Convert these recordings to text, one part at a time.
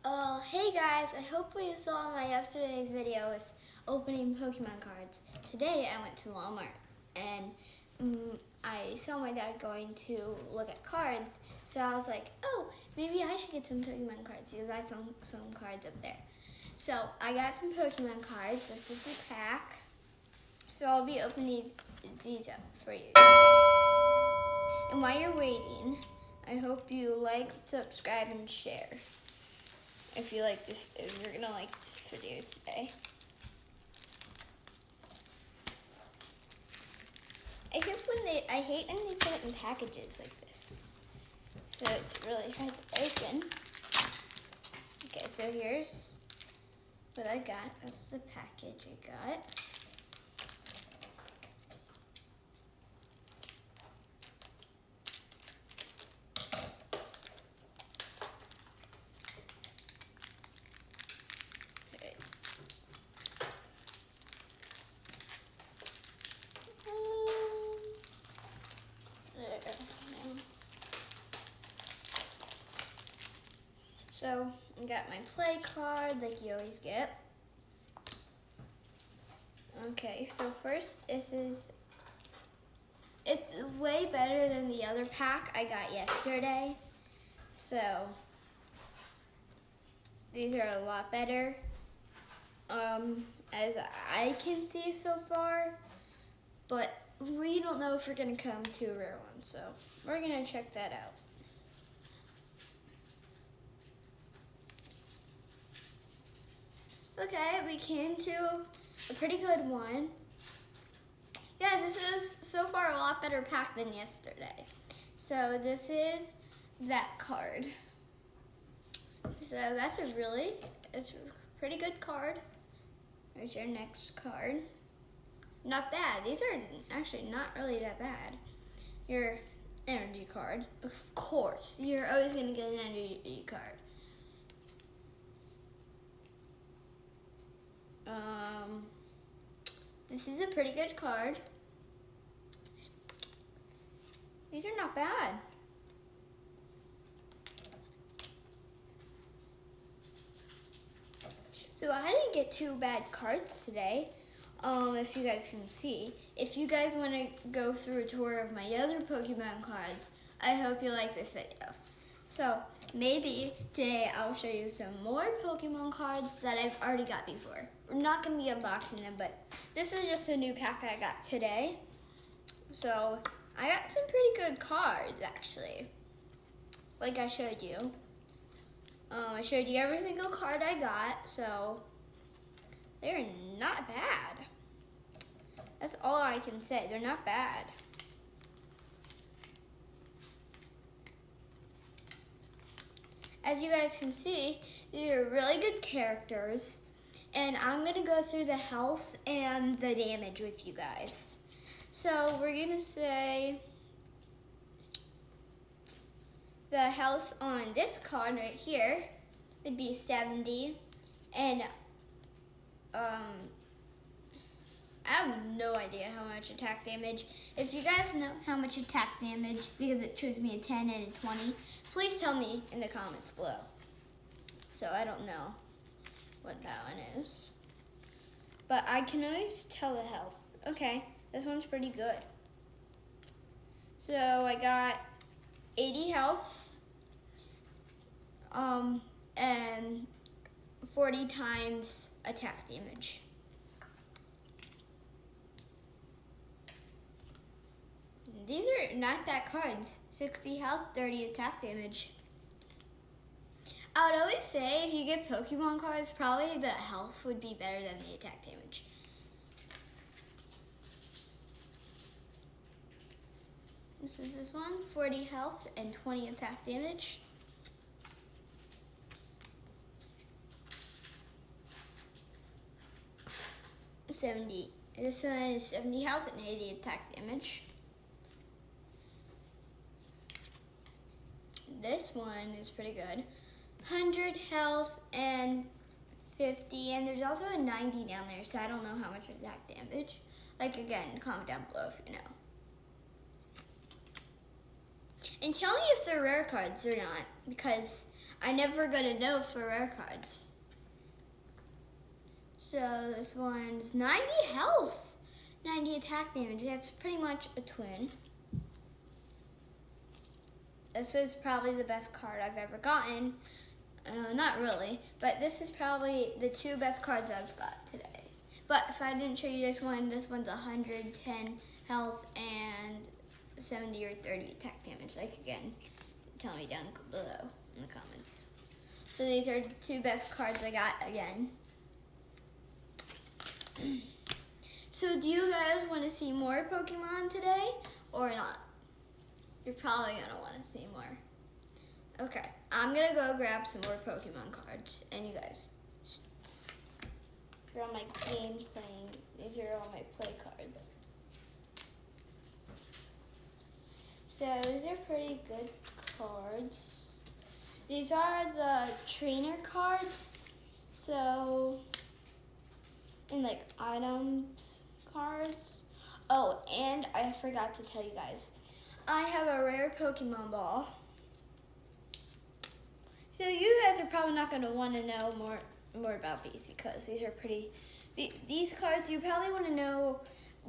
Hey guys, I hope you saw my yesterday's video with opening Pokemon cards. Today I went to Walmart and I saw my dad going to look at cards, so I was like, oh, maybe I should get some Pokemon cards because I saw some cards up there. So I got some Pokemon cards. This is the pack. So I'll be opening these up for you. And while you're waiting, I hope you like, subscribe, and share. If you're gonna like this video today. I hate when they put it in packages like this. So it's really hard to open. Okay, so here's what I got. That's the package I got. So I got my play card like you always get. Okay, so first it's way better than the other pack I got yesterday. So these are a lot better as I can see so far, but we don't know if we're gonna come to a rare one, so we're gonna check that out. Okay, we came to a pretty good one. Yeah, this is so far a lot better pack than yesterday. So this is that card. So that's it's a pretty good card. There's your next card. Not bad. These are actually not really that bad. Your energy card. Of course, you're always gonna get an energy card. This is a pretty good card. These are not bad. So I didn't get two bad cards today, if you guys can see. If you guys want to go through a tour of my other Pokemon cards, I hope you like this video. So maybe today I'll show you some more Pokemon cards that I've already got before. We're not going to be unboxing them, but this is just a new pack I got today. So I got some pretty good cards actually, like I showed you. I showed you every single card I got, so they're not bad. That's all I can say. They're not bad. As you guys can see, these are really good characters, and I'm gonna go through the health and the damage with you guys. So we're gonna say the health on this card right here would be 70, and I have no idea how much attack damage. If you guys know how much attack damage, because it shows me a 10 and a 20, please tell me in the comments below. So I don't know what that one is, but I can always tell the health. Okay, this one's pretty good. So I got 80 health, and 40 times attack damage. These are not bad cards. 60 health, 30 attack damage. I would always say if you get Pokemon cards, probably the health would be better than the attack damage. This is this one, 40 health and 20 attack damage. This one is 70 health and 80 attack damage. This one is pretty good. 100 health and 50, and there's also a 90 down there, so I don't know how much attack damage. Like, again, comment down below if you know. And tell me if they're rare cards or not, because I never got a no for rare cards. So this one's 90 health, 90 attack damage. That's pretty much a twin. This was probably the best card I've ever gotten. Not really, but this is probably the two best cards I've got today. But if I didn't show you this one's 110 health and 70 or 30 attack damage. Like again, tell me down below in the comments. So these are the two best cards I got again. So do you guys want to see more Pokemon today or not? You're probably going to want to see more. Okay, I'm going to go grab some more Pokemon cards. And you guys, for all my game playing, these are all my play cards. So these are pretty good cards. These are the trainer cards. So, and like items cards. Oh, and I forgot to tell you guys, I have a rare Pokemon ball. So you guys are probably not going to want to know more about these because these are pretty, these cards you probably want to know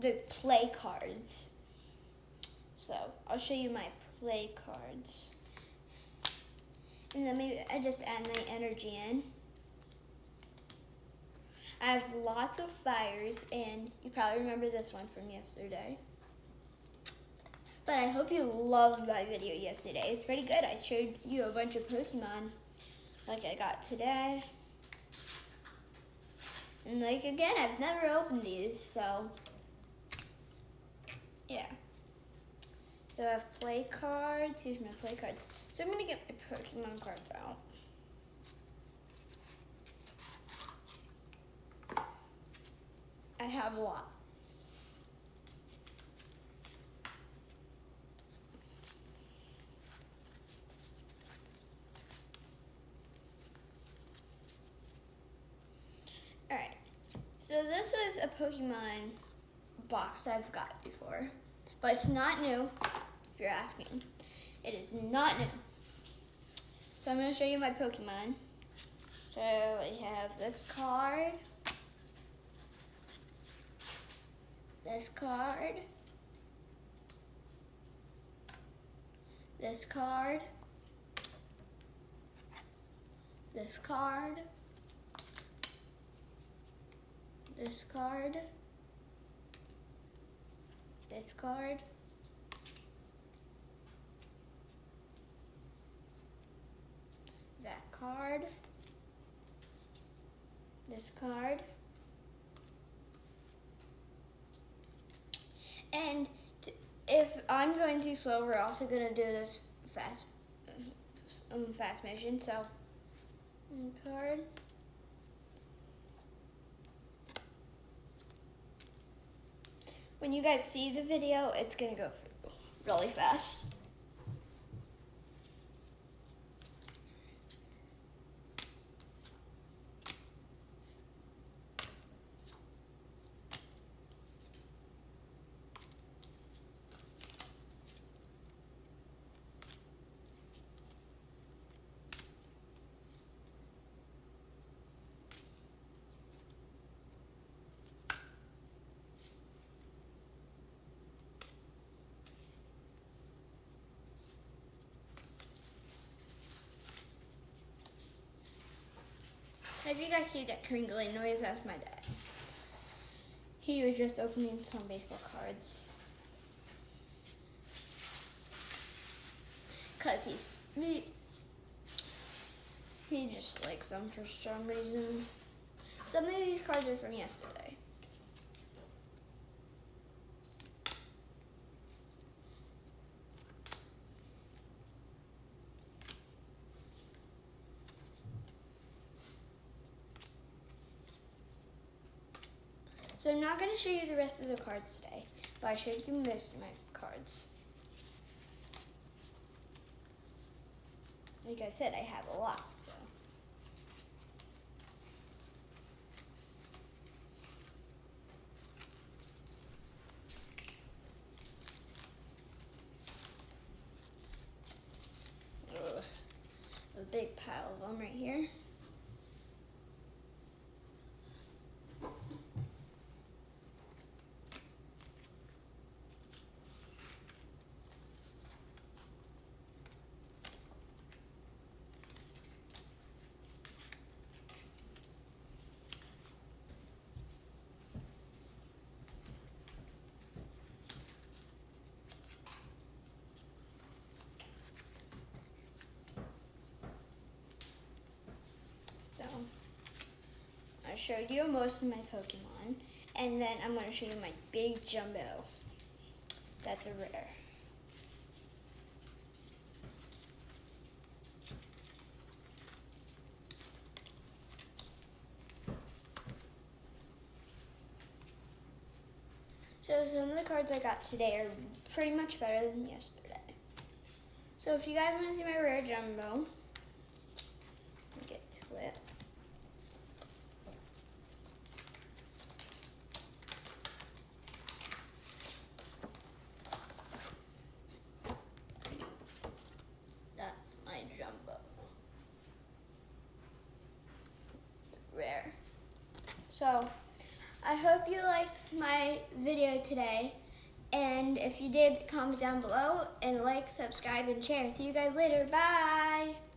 the play cards. So I'll show you my play cards. And then maybe I just add my energy in. I have lots of fires, and you probably remember this one from yesterday. But I hope you loved my video yesterday. It's pretty good. I showed you a bunch of Pokemon like I got today. And like again, I've never opened these, so yeah. So I have play cards. Here's my play cards. So I'm gonna get my Pokemon cards out. I have a lot. Alright, so this was a Pokemon box I've got before, but it's not new, if you're asking. It is not new. So I'm going to show you my Pokemon. So I have this card, this card, this card, this card, this card, this card, that card, this card, and if I'm going too slow, we're also going to do this fast motion. So, card. When you guys see the video, it's going to go really fast. If you guys hear that crinkling noise, that's my dad. He was just opening some baseball cards. Cause he just likes them for some reason. Some of these cards are from yesterday. So I'm not going to show you the rest of the cards today, but I showed you most of my cards. Like I said, I have a lot, so. Ugh. a big pile of them right here. So, I showed you most of my Pokemon, and then I'm going to show you my big jumbo. That's a rare. So some of the cards I got today are pretty much better than yesterday. So if you guys want to see my rare jumbo, let me get to it. That's my jumbo. Rare. So I hope you liked my video today, and if you did, comment down below and like, subscribe, and share. See you guys later. Bye!